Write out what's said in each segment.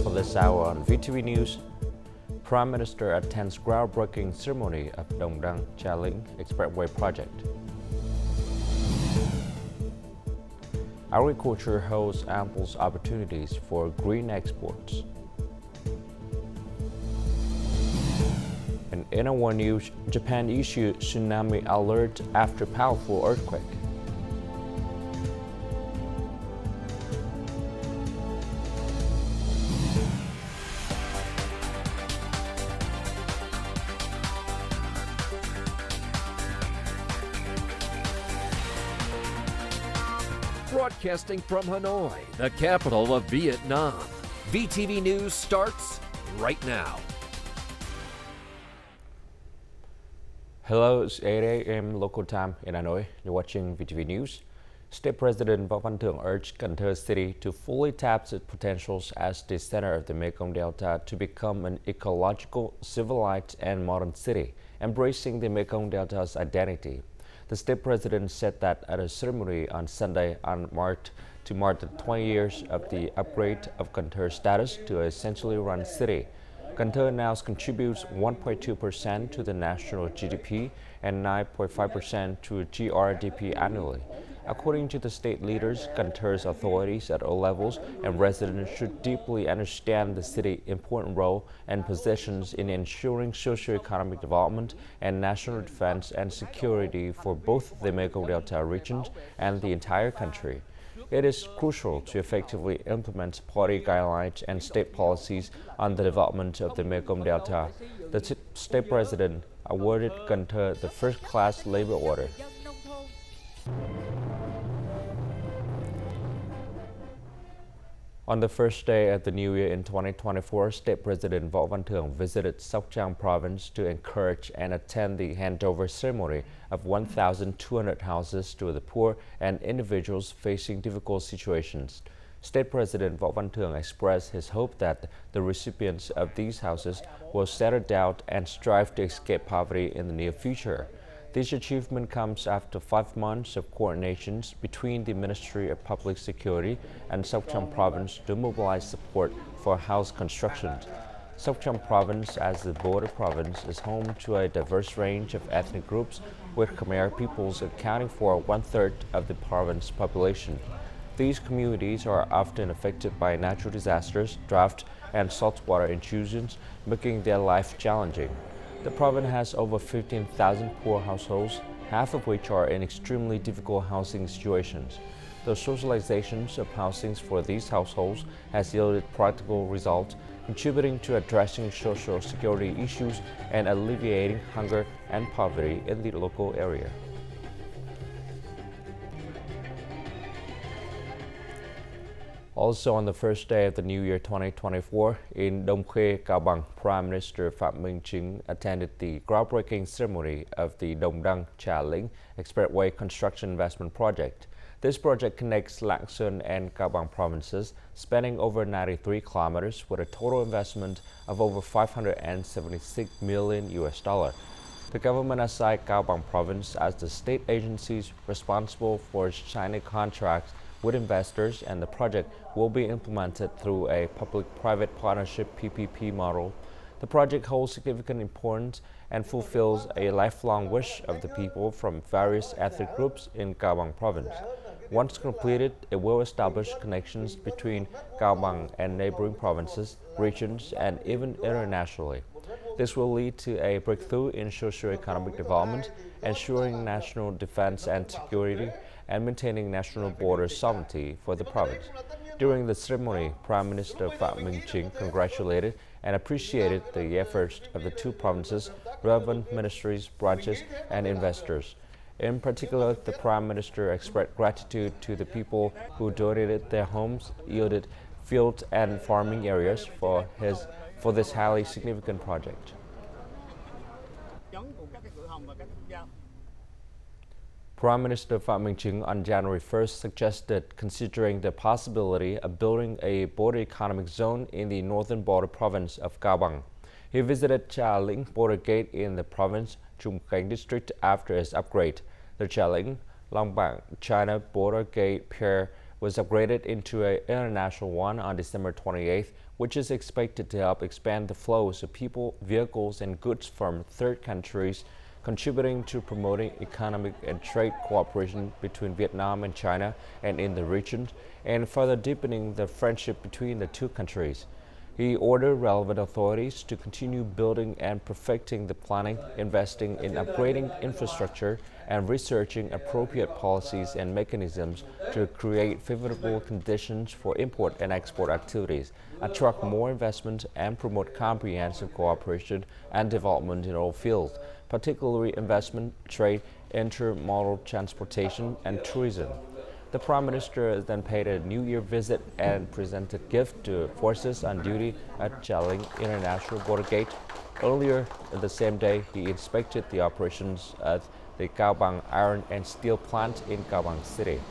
for this hour on VTV News. Prime Minister attends groundbreaking ceremony of Dong Dang LINH Expressway project. Agriculture holds ample opportunities for green exports. In our news, Japan issued tsunami alert after powerful earthquake. Broadcasting from Hanoi, the capital of Vietnam. VTV News starts right now. Hello, it's 8 a.m. local time in Hanoi. You're watching VTV News. State President Võ Văn Thưởng urged Cần Thơ City to fully tap its potentials as the center of the Mekong Delta to become an ecological, civilized, and modern city, embracing the Mekong Delta's identity. The state president said that at a ceremony on Sunday to mark the 20 years of the upgrade of Cần Thơ status to a centrally run city. Cần Thơ now contributes 1.2% to the national GDP and 9.5% to GRDP annually. According to the state leaders, Cần Thö's authorities at all levels and residents should deeply understand the city's important role and positions in ensuring socio-economic development and national defense and security for both the Mekong Delta region and the entire country. It is crucial to effectively implement party guidelines and state policies on the development of the Mekong Delta. The state president awarded Cần Thơ the first-class labor order. On the first day of the new year in 2024, State President Võ Văn Thưởng visited Sóc Trăng province to encourage and attend the handover ceremony of 1,200 houses to the poor and individuals facing difficult situations. State President Võ Văn Thưởng expressed his hope that the recipients of these houses will settle down and strive to escape poverty in the near future. This achievement comes after 5 months of coordination between the Ministry of Public Security and Sóc Trăng Province to mobilize support for house construction. Sóc Trăng Province, as the border province, is home to a diverse range of ethnic groups, with Khmer peoples accounting for 1/3 of the province's population. These communities are often affected by natural disasters, drought, and saltwater intrusions, making their life challenging. The province has over 15,000 poor households, half of which are in extremely difficult housing situations. The socialization of housing for these households has yielded practical results, contributing to addressing social security issues and alleviating hunger and poverty in the local area. Also on the first day of the new year 2024, in Đông Khê, Cao Bằng, Prime Minister Ching attended the groundbreaking ceremony of the Dong Dang LINH Expressway construction investment project. This project connects Lạng Sơn and Cao Bằng provinces, spanning over 93 kilometers with a total investment of over $576 million. The government assigned Cao Bằng province as the state agencies responsible for signing contracts with investors, and the project will be implemented through a public-private partnership PPP model. The project holds significant importance and fulfills a lifelong wish of the people from various ethnic groups in Cao Bằng province. Once completed, it will establish connections between Cao Bằng and neighboring provinces, regions, and even internationally. This will lead to a breakthrough in socio-economic development, ensuring national defense and security, and maintaining national border sovereignty for the province. During the ceremony, Prime Minister Ching congratulated and appreciated the efforts of the two provinces, relevant ministries, branches, and investors. In particular, the Prime Minister expressed gratitude to the people who donated their homes, yielded field and farming areas for this highly significant project. Prime Minister Ching on January 1st suggested considering the possibility of building a border economic zone in the northern border province of Cao Bằng. He visited LINH border gate in the province Trung Khánh district after its upgrade. The LINH Long Bang China border gate pair was upgraded into an international one on December 28th, which is expected to help expand the flows of people, vehicles, and goods from third countries, contributing to promoting economic and trade cooperation between Vietnam and China and in the region, and further deepening the friendship between the two countries. He ordered relevant authorities to continue building and perfecting the planning, investing in upgrading infrastructure, and researching appropriate policies and mechanisms to create favorable conditions for import and export activities, attract more investment, and promote comprehensive cooperation and development in all fields, particularly investment, trade, intermodal transportation, and tourism. The Prime Minister then paid a New Year visit and presented gifts to forces on duty at Cha Linh International Border Gate. Earlier the same day, he inspected the operations at the Cao Bang Iron and Steel Plant in Cao Bang City.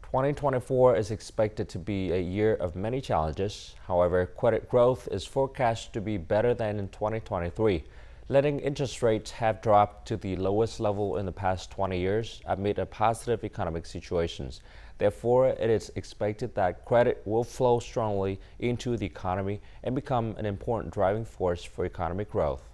"2024 is expected to be a year of many challenges. However, credit growth is forecast to be better than in 2023. Letting interest rates have dropped to the lowest level in the past 20 years amid a positive economic situations. Therefore, it is expected that credit will flow strongly into the economy and become an important driving force for economic growth."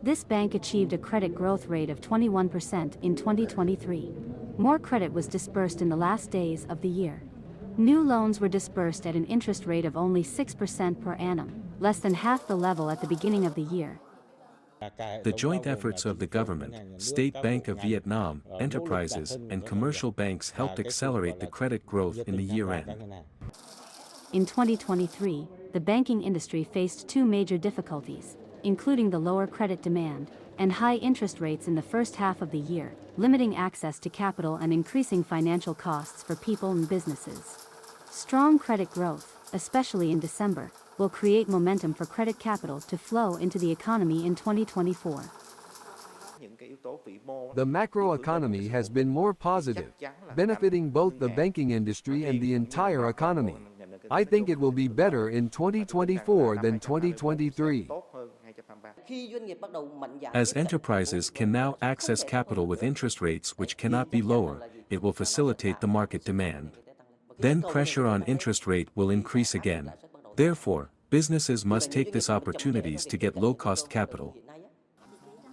This bank achieved a credit growth rate of 21% in 2023. More credit was disbursed in the last days of the year. New loans were disbursed at an interest rate of only 6% per annum, less than half the level at the beginning of the year. The joint efforts of the government, State Bank of Vietnam, enterprises, and commercial banks helped accelerate the credit growth in the year-end. In 2023, the banking industry faced two major difficulties, including the lower credit demand and high interest rates in the first half of the year, limiting access to capital and increasing financial costs for people and businesses. Strong credit growth, especially in December, will create momentum for credit capital to flow into the economy in 2024. The macroeconomy has been more positive, benefiting both the banking industry and the entire economy. I think it will be better in 2024 than 2023. As enterprises can now access capital with interest rates which cannot be lower, it will facilitate the market demand. Then pressure on interest rate will increase again. Therefore, businesses must take these opportunities to get low-cost capital.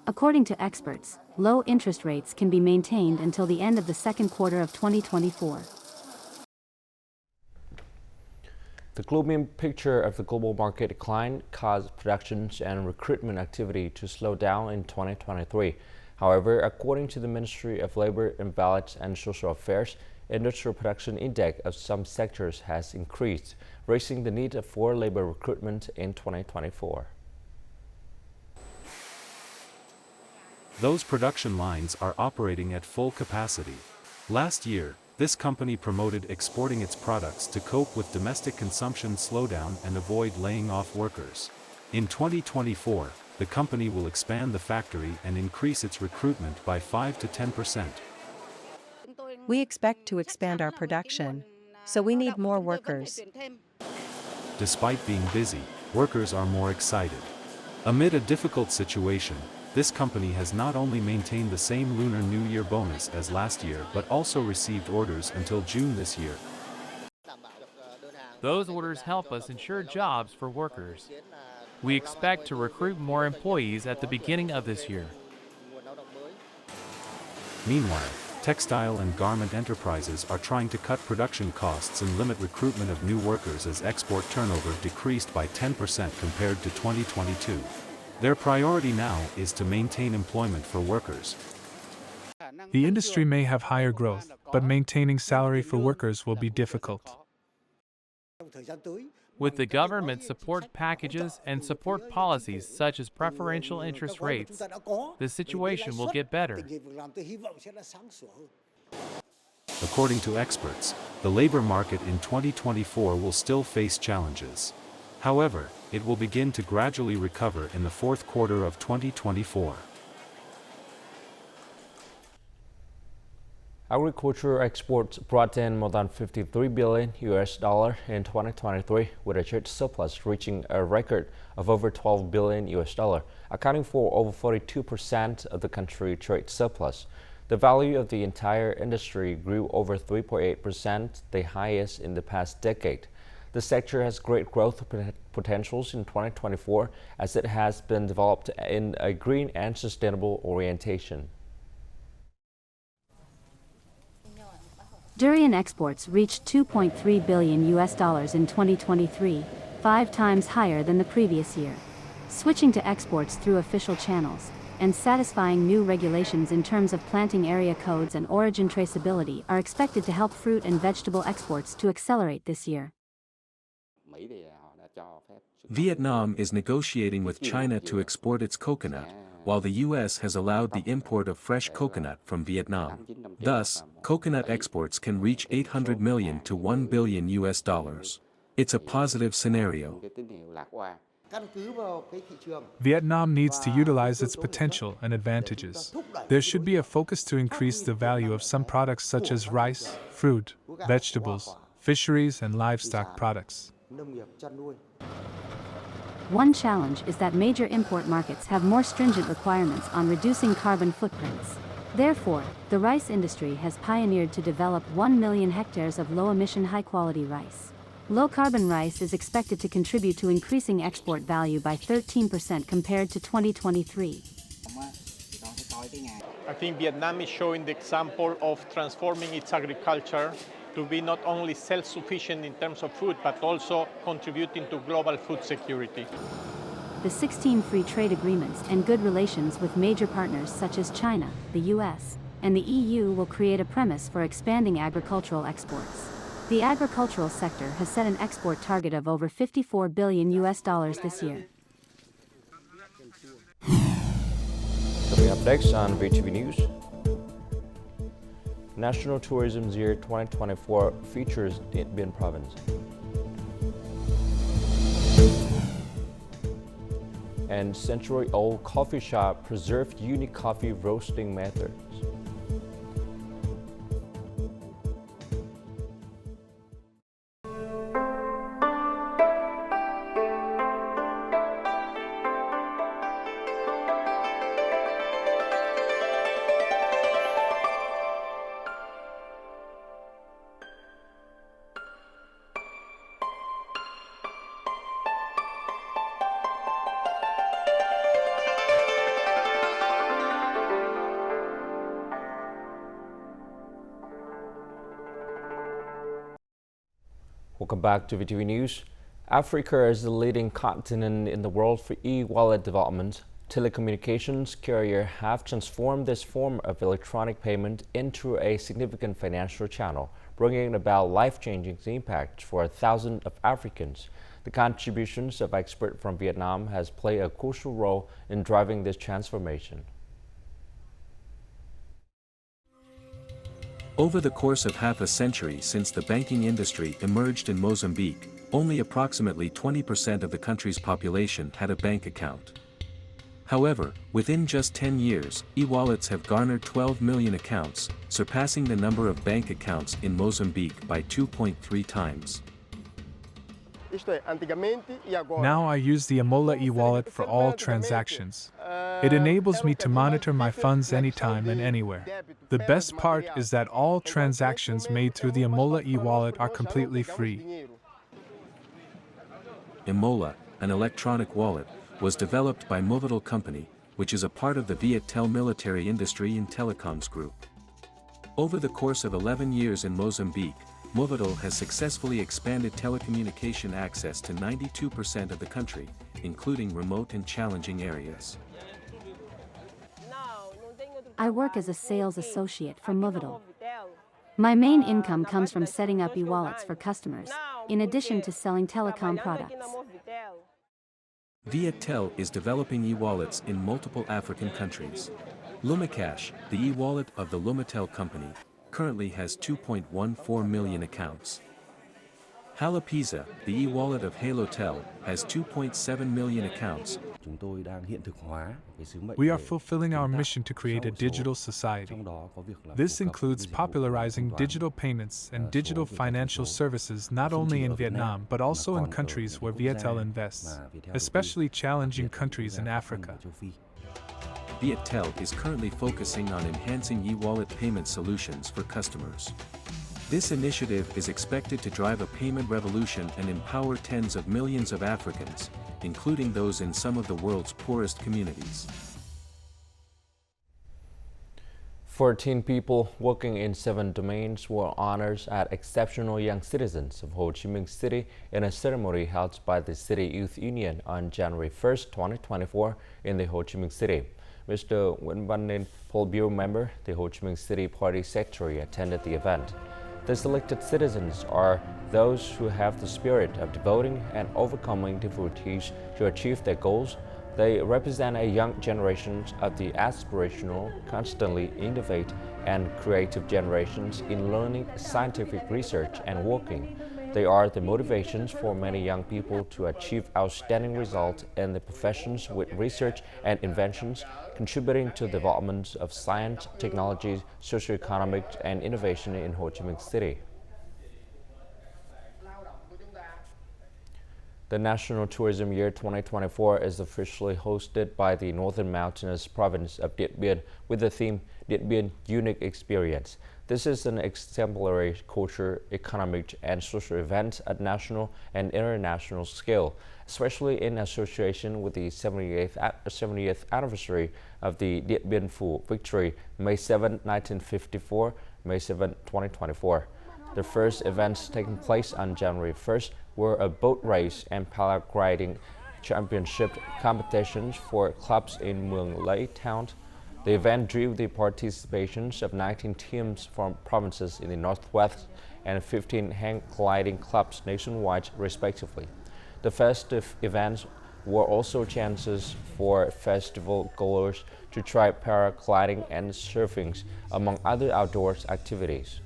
According to experts, low interest rates can be maintained until the end of the second quarter of 2024. The gloomy picture of the global market decline caused productions and recruitment activity to slow down in 2023. However, according to the Ministry of Labor, Ewallets and Social Affairs, industrial production index of some sectors has increased, raising the need for labor recruitment in 2024. Those production lines are operating at full capacity. Last year, this company promoted exporting its products to cope with domestic consumption slowdown and avoid laying off workers. In 2024, the company will expand the factory and increase its recruitment by 5 to 10%. We expect to expand our production, so we need more workers. Despite being busy, workers are more excited. Amid a difficult situation, this company has not only maintained the same Lunar New Year bonus as last year but also received orders until June this year. Those orders help us ensure jobs for workers. We expect to recruit more employees at the beginning of this year. Meanwhile, textile and garment enterprises are trying to cut production costs and limit recruitment of new workers as export turnover decreased by 10% compared to 2022. Their priority now is to maintain employment for workers. The industry may have higher growth, but maintaining salary for workers will be difficult. With the government support packages and support policies such as preferential interest rates, the situation will get better. According to experts, the labor market in 2024 will still face challenges. However, it will begin to gradually recover in the fourth quarter of 2024. Agriculture exports brought in more than 53 billion US dollar in 2023, with a trade surplus reaching a record of over 12 billion US dollar, accounting for over 42% of the country's trade surplus. The value of the entire industry grew over 3.8%, the highest in the past decade. The sector has great growth potentials in 2024 as it has been developed in a green and sustainable orientation. Durian exports reached 2.3 billion US dollars in 2023, 5 times higher than the previous year. Switching to exports through official channels and satisfying new regulations in terms of planting area codes and origin traceability are expected to help fruit and vegetable exports to accelerate this year. Vietnam is negotiating with China to export its coconut, while the U.S. has allowed the import of fresh coconut from Vietnam. Thus, coconut exports can reach 800 million to 1 billion US dollars. It's a positive scenario. Vietnam needs to utilize its potential and advantages. There should be a focus to increase the value of some products such as rice, fruit, vegetables, fisheries, and livestock products. One challenge is that major import markets have more stringent requirements on reducing carbon footprints. Therefore, the rice industry has pioneered to develop 1 million hectares of low-emission high-quality rice. Low-carbon rice is expected to contribute to increasing export value by 13% compared to 2023. I think Vietnam is showing the example of transforming its agriculture to be not only self-sufficient in terms of food, but also contributing to global food security. The 16 free trade agreements and good relations with major partners such as China, the US, and the EU will create a premise for expanding agricultural exports. The agricultural sector has set an export target of over 54 billion US dollars this year. Coming up next on VTV News. National Tourism Year 2024 features Điện Biên Province. And century-old coffee shop preserved unique coffee roasting methods. Welcome back to VTV News. Africa is the leading continent in the world for e-wallet development. Telecommunications carriers have transformed this form of electronic payment into a significant financial channel, bringing about life-changing impact for thousands of Africans. The contributions of experts from Vietnam has played a crucial role in driving this transformation. Over the course of half a century since the banking industry emerged in Mozambique, only approximately 20% of the country's population had a bank account. However, within just 10 years, e-wallets have garnered 12 million accounts, surpassing the number of bank accounts in Mozambique by 2.3 times. Now I use the Amola e-wallet for all transactions. It enables me to monitor my funds anytime and anywhere. The best part is that all transactions made through the Amola e-wallet are completely free. Amola, an electronic wallet, was developed by Movitel Company, which is a part of the Viettel Military Industry and Telecoms Group. Over the course of 11 years in Mozambique, Movitel has successfully expanded telecommunication access to 92% of the country, including remote and challenging areas. I work as a sales associate for Movitel. My main income comes from setting up e-wallets for customers, in addition to selling telecom products. Viettel is developing e-wallets in multiple African countries. Lumicash, the e-wallet of the Lumitel company, currently has 2.14 million accounts. Halapisa, the e-wallet of Halotel, has 2.7 million accounts. We are fulfilling our mission to create a digital society. This includes popularizing digital payments and digital financial services not only in Vietnam but also in countries where Viettel invests, especially challenging countries in Africa. Viettel is currently focusing on enhancing e-wallet payment solutions for customers. This initiative is expected to drive a payment revolution and empower tens of millions of Africans, including those in some of the world's poorest communities. 14 people working in 7 domains were honored as exceptional young citizens of Ho Chi Minh City in a ceremony held by the City Youth Union on January 1, 2024 in the Ho Chi Minh City. Mr. Nguyễn Văn Nên, Politburo member, the Ho Chi Minh City Party Secretary, attended the event. The selected citizens are those who have the spirit of devoting and overcoming difficulties to achieve their goals. They represent a young generation of the aspirational, constantly innovate and creative generations in learning, scientific research and working. They are the motivations for many young people to achieve outstanding results in the professions with research and inventions, contributing to the development of science, technology, socioeconomic, and innovation in Ho Chi Minh City. The National Tourism Year 2024 is officially hosted by the Northern Mountainous Province of Điện Biên with the theme Điện Biên Unique Experience. This is an exemplary culture, economic, and social event at national and international scale, especially in association with the 70th anniversary of the Điện Biên Phủ victory, May 7, 1954, May 7, 2024. The first events taking place on January 1st were a boat race and paragliding championship competitions for clubs in Muang Lay town. The event drew the participations of 19 teams from provinces in the northwest and 15 hang gliding clubs nationwide, respectively. The festive events were also chances for festival goers to try paragliding and surfing, among other outdoors activities.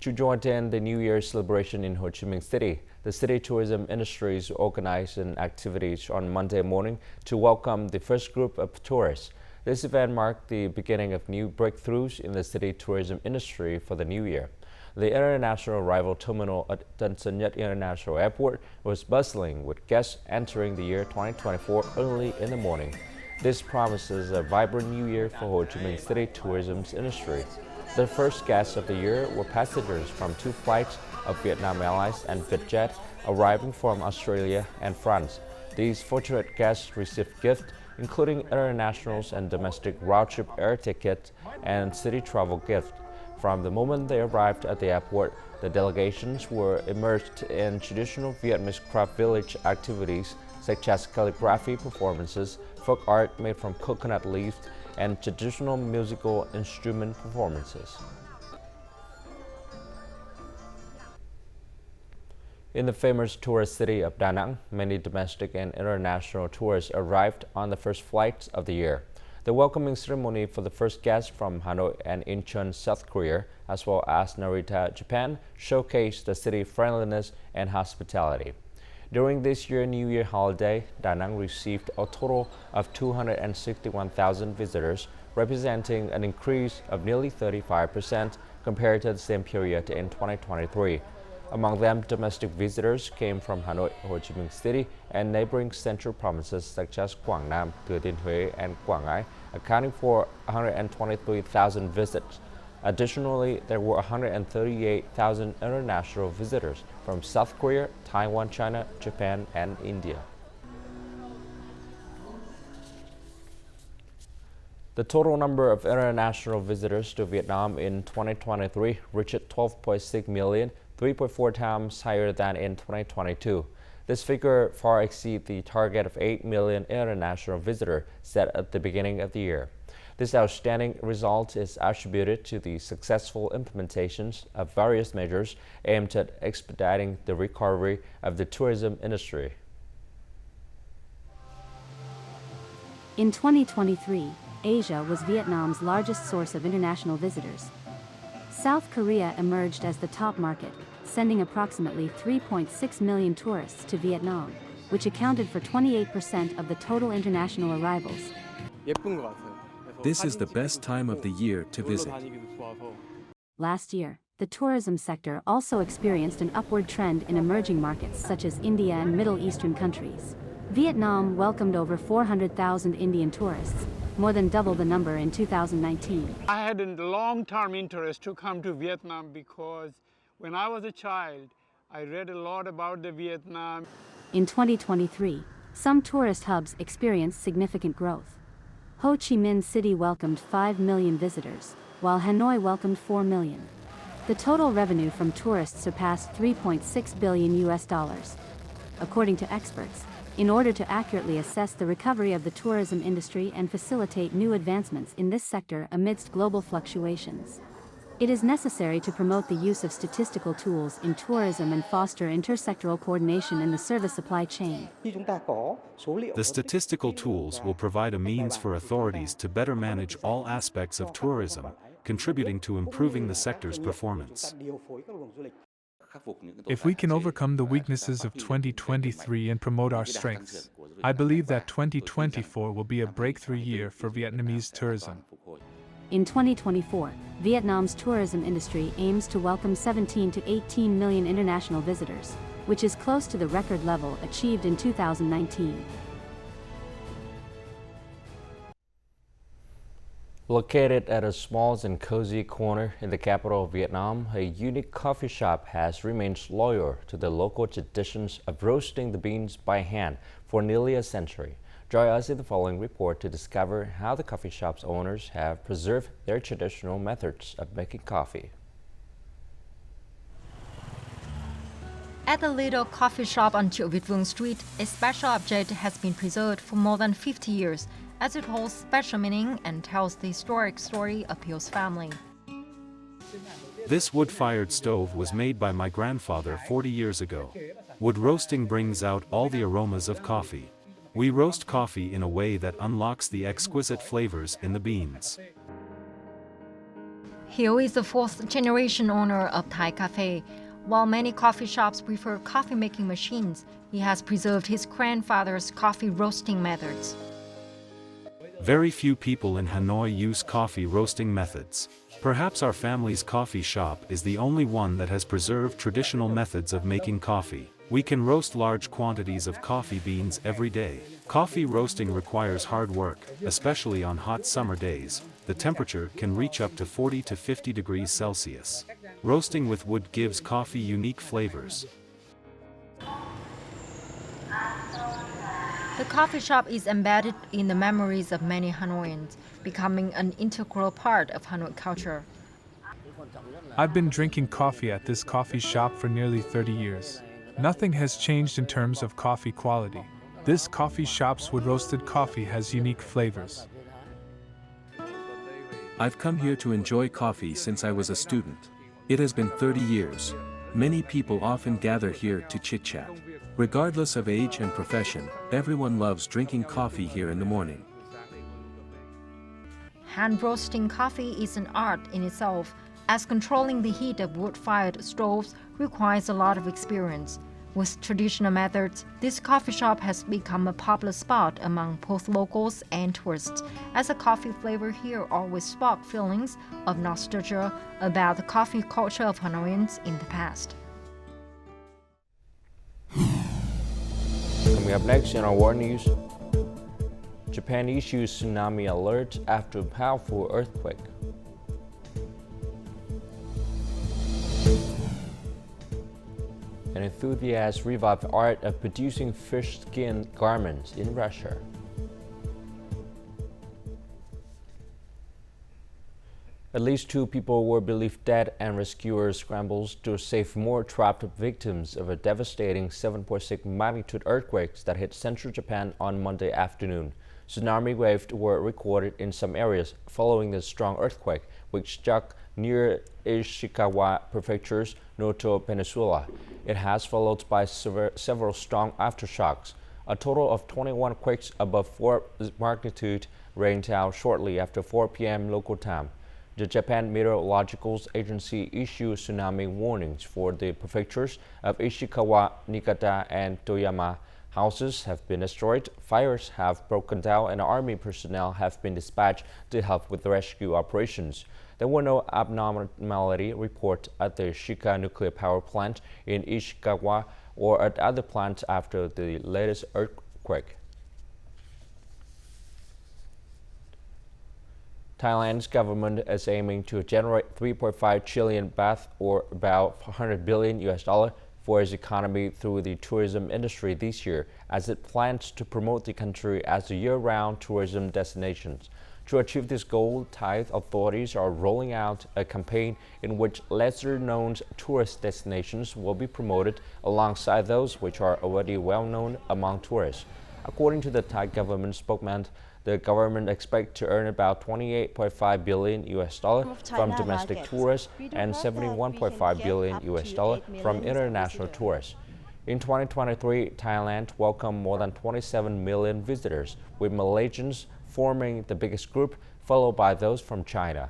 To join in the New Year celebration in Ho Chi Minh City, the city tourism industry is organizing activities on Monday morning to welcome the first group of tourists. This event marked the beginning of new breakthroughs in the city tourism industry for the new year. The international arrival terminal at Tân Sơn Nhất International Airport was bustling with guests entering the year 2024 early in the morning. This promises a vibrant new year for Ho Chi Minh City tourism industry. The first guests of the year were passengers from 2 flights of Vietnam Airlines and Vietjet arriving from Australia and France. These fortunate guests received gifts including international and domestic round trip air tickets and city travel gifts. From the moment they arrived at the airport, the delegations were immersed in traditional Vietnamese craft village activities such as calligraphy performances, folk art made from coconut leaves, and traditional musical instrument performances. In the famous tourist city of Da Nang, many domestic and international tourists arrived on the first flights of the year. The welcoming ceremony for the first guests from Hanoi and Incheon, South Korea, as well as Narita, Japan, showcased the city's friendliness and hospitality. During this year's New Year holiday, Da Nang received a total of 261,000 visitors, representing an increase of nearly 35% compared to the same period in 2023. Among them, domestic visitors came from Hanoi, Ho Chi Minh City, and neighboring central provinces such as Quảng Nam, Thừa Thiên Huế, and Quảng Ngãi, accounting for 123,000 visits. Additionally, there were 138,000 international visitors from South Korea, Taiwan, China, Japan, and India. The total number of international visitors to Vietnam in 2023 reached 12.6 million, 3.4 times higher than in 2022. This figure far exceeds the target of 8 million international visitors set at the beginning of the year. This outstanding result is attributed to the successful implementations of various measures aimed at expediting the recovery of the tourism industry. In 2023, Asia was Vietnam's largest source of international visitors. South Korea emerged as the top market, sending approximately 3.6 million tourists to Vietnam, which accounted for 28% of the total international arrivals. This is the best time of the year to visit. Last year, the tourism sector also experienced an upward trend in emerging markets such as India and Middle Eastern countries. Vietnam welcomed over 400,000 Indian tourists, more than double the number in 2019. I had a long-term interest to come to Vietnam because when I was a child, I read a lot about the Vietnam. In 2023, some tourist hubs experienced significant growth. Ho Chi Minh City welcomed 5 million visitors, while Hanoi welcomed 4 million. The total revenue from tourists surpassed $3.6 billion. According to experts, in order to accurately assess the recovery of the tourism industry and facilitate new advancements in this sector amidst global fluctuations, it is necessary to promote the use of statistical tools in tourism and foster intersectoral coordination in the service supply chain. The statistical tools will provide a means for authorities to better manage all aspects of tourism, contributing to improving the sector's performance. If we can overcome the weaknesses of 2023 and promote our strengths, I believe that 2024 will be a breakthrough year for Vietnamese tourism. In 2024, Vietnam's tourism industry aims to welcome 17 to 18 million international visitors, which is close to the record level achieved in 2019. Located at a small and cozy corner in the capital of Vietnam, a unique coffee shop has remained loyal to the local traditions of roasting the beans by hand for nearly a century. Join us in the following report to discover how the coffee shop's owners have preserved their traditional methods of making coffee. At the little coffee shop on Triệu Việt Vương Street, a special object has been preserved for more than 50 years, as it holds special meaning and tells the historic story of Phie's family. This wood-fired stove was made by my grandfather 40 years ago. Wood roasting brings out all the aromas of coffee. We roast coffee in a way that unlocks the exquisite flavors in the beans. Theo is the fourth-generation owner of Thai Cafe. While many coffee shops prefer coffee-making machines, he has preserved his grandfather's coffee roasting methods. Very few people in Hanoi use coffee roasting methods. Perhaps our family's coffee shop is the only one that has preserved traditional methods of making coffee. We can roast large quantities of coffee beans every day. Coffee roasting requires hard work, especially on hot summer days. The temperature can reach up to 40 to 50 degrees Celsius. Roasting with wood gives coffee unique flavors. The coffee shop is embedded in the memories of many Hanoians, becoming an integral part of Hanoi culture. I've been drinking coffee at this coffee shop for nearly 30 years. Nothing has changed in terms of coffee quality. This coffee shop's wood-roasted coffee has unique flavors. I've come here to enjoy coffee since I was a student. It has been 30 years. Many people often gather here to chit-chat. Regardless of age and profession, everyone loves drinking coffee here in the morning. Hand roasting coffee is an art in itself, as controlling the heat of wood-fired stoves requires a lot of experience. With traditional methods, this coffee shop has become a popular spot among both locals and tourists, as the coffee flavor here always sparks feelings of nostalgia about the coffee culture of Hanoians in the past. Coming up next in our world news, Japan issues tsunami alert after a powerful earthquake. And enthusiasts revive the art of producing fish skin garments in Russia. At least 2 people were believed dead, and rescuers scrambled to save more trapped victims of a devastating 7.6 magnitude earthquake that hit central Japan on Monday afternoon. Tsunami waves were recorded in some areas following the strong earthquake, which struck near Ishikawa Prefecture's Noto Peninsula. It has followed by several strong aftershocks. A total of 21 quakes above 4 magnitude rained out shortly after 4 p.m. local time. The Japan Meteorological Agency issued tsunami warnings for the prefectures of Ishikawa, Niigata, and Toyama. Houses have been destroyed, fires have broken down, and army personnel have been dispatched to help with the rescue operations. There were no abnormality reported at the Shika nuclear power plant in Ishikawa or at other plants after the latest earthquake. Thailand's government is aiming to generate 3.5 trillion baht or about $100 billion for its economy through the tourism industry this year, as it plans to promote the country as a year-round tourism destination. To achieve this goal, Thai authorities are rolling out a campaign in which lesser-known tourist destinations will be promoted alongside those which are already well-known among tourists. According to the Thai government spokesman, the government expects to earn about $28.5 billion from domestic tourists and $71.5 billion from international tourists. In 2023, Thailand welcomed more than 27 million visitors, with Malaysians forming the biggest group, followed by those from China.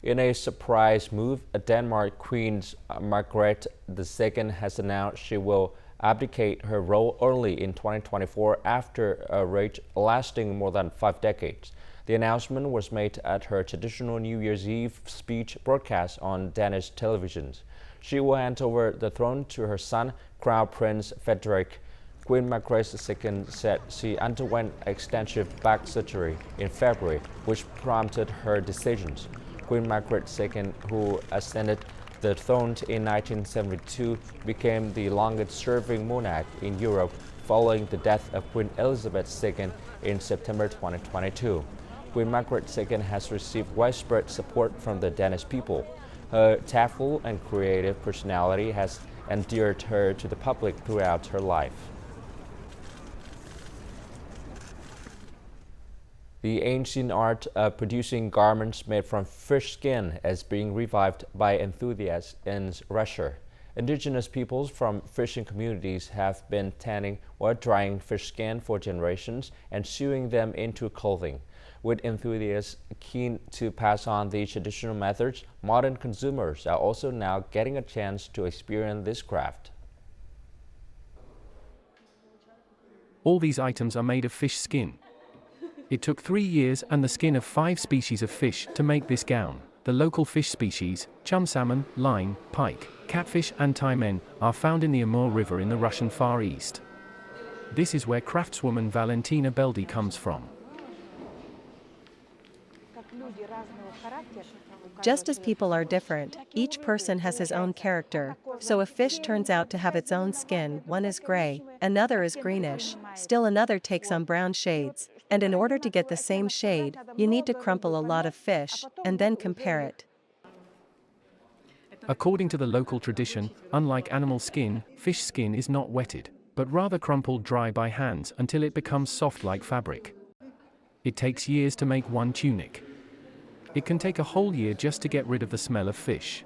In a surprise move, Denmark Queen Margaret II has announced she will abdicate her role early in 2024 after a reign lasting more than 5 decades. The announcement was made at her traditional New Year's Eve speech broadcast on Danish television. She will hand over the throne to her son, Crown Prince Frederik. Queen Margaret II said she underwent extensive back surgery in February, which prompted her decisions. Queen Margaret II, who ascended the throne in 1972, became the longest-serving monarch in Europe following the death of Queen Elizabeth II in September 2022. Queen Margaret II has received widespread support from the Danish people. Her tactful and creative personality has endeared her to the public throughout her life. The ancient art of producing garments made from fish skin is being revived by enthusiasts in Russia. Indigenous peoples from fishing communities have been tanning or drying fish skin for generations and sewing them into clothing. With enthusiasts keen to pass on these traditional methods, modern consumers are also now getting a chance to experience this craft. All these items are made of fish skin. It took 3 years and the skin of 5 species of fish to make this gown. The local fish species, chum salmon, line, pike, catfish and taimen, are found in the Amur River in the Russian Far East. This is where craftswoman Valentina Beldi comes from. Just as people are different, each person has his own character. So if fish turns out to have its own skin, one is gray, another is greenish, still another takes on brown shades. And in order to get the same shade, you need to crumple a lot of fish, and then compare it. According to the local tradition, unlike animal skin, fish skin is not wetted, but rather crumpled dry by hands until it becomes soft like fabric. It takes years to make one tunic. It can take a whole year just to get rid of the smell of fish.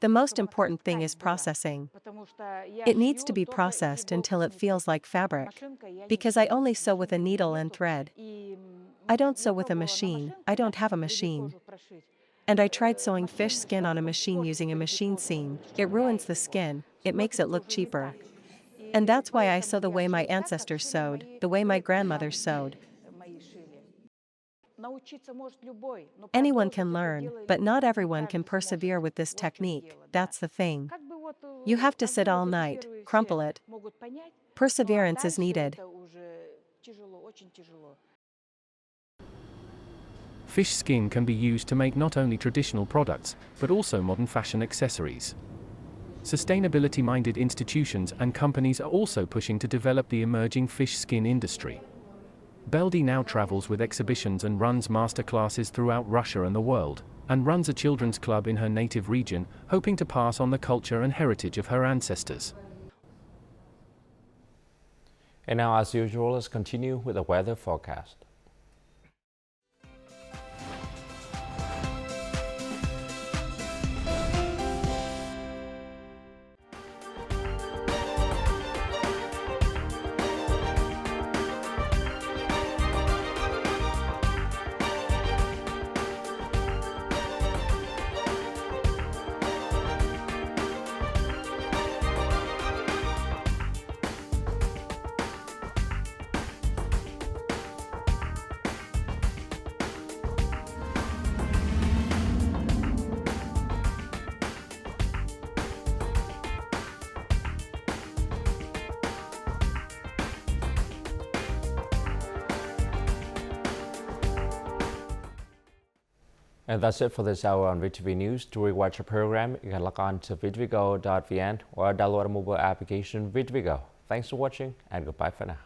The most important thing is processing. It needs to be processed until it feels like fabric. Because I only sew with a needle and thread. I don't sew with a machine, I don't have a machine. And I tried sewing fish skin on a machine using a machine seam. It ruins the skin, it makes it look cheaper. And that's why I sew the way my ancestors sewed, the way my grandmother sewed. Anyone can learn, but not everyone can persevere with this technique, that's the thing. You have to sit all night, crumple it. Perseverance is needed. Fish skin can be used to make not only traditional products, but also modern fashion accessories. Sustainability-minded institutions and companies are also pushing to develop the emerging fish skin industry. Beldi now travels with exhibitions and runs masterclasses throughout Russia and the world, and runs a children's club in her native region, hoping to pass on the culture and heritage of her ancestors. And now, as usual, let's continue with the weather forecast. And that's it for this hour on VTV News. To rewatch our program, you can log on to vtvgo.vn or download our mobile application VTVgo. Thanks for watching and goodbye for now.